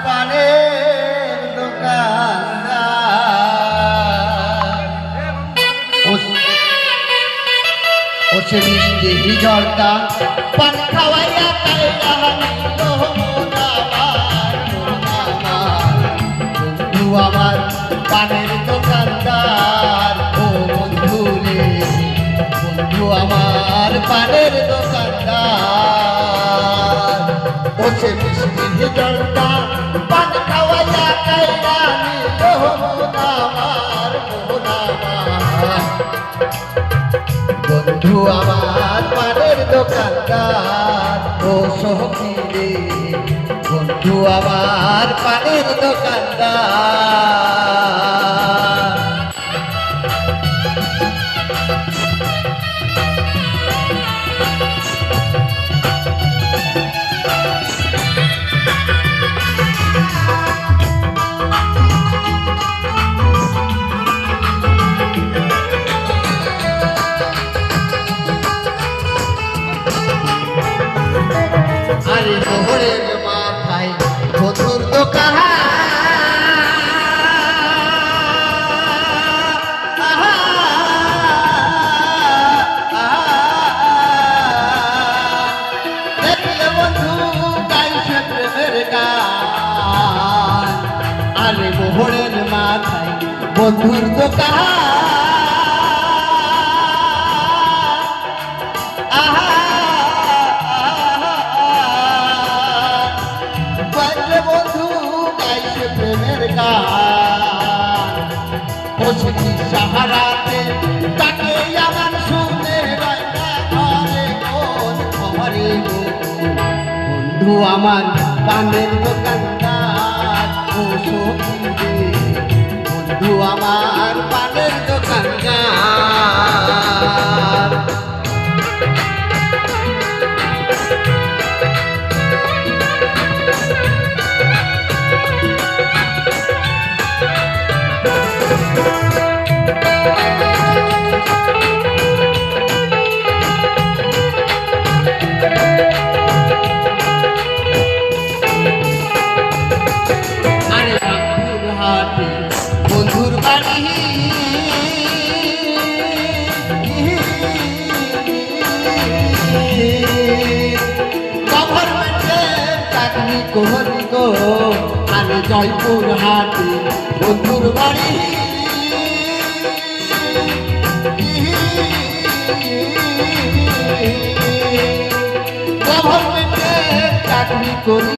পানের দোকানদার ওছে মিষ্টি হিজড়টা পান খাওয়াইয়া বন্ধু আমার পানের দোকানদার ও বন্ধু রে বন্ধু আমার পানের দোকানদার ওছে মিষ্টি হিজড়টা পান খাওয়াইয়া কাইরা নিল আমার বন্ধু আমার পানের দোকানদার ও সখী রে বন্ধু আমার পানের দোকানদার আরে মোহরের মাথায় বন্ধুর দোকান দেখলে বন্ধু গাইছে প্রেমের গান আরে মোহরের মাথায় বন্ধুর দোকান প্রেমের গান বসেছি সাহারাতে তাকে আমার শুনে বন্ধু আমার পানের দোকানদার ও সখী রে বন্ধু আমার পানের দোকানদার বন্ধুর বাড়ি গভর্নমেন্টের চাকরি করি গো আমি জয়পুর হাটে বন্ধুর বাড়ি গভর্নমেন্টের চাকরি করি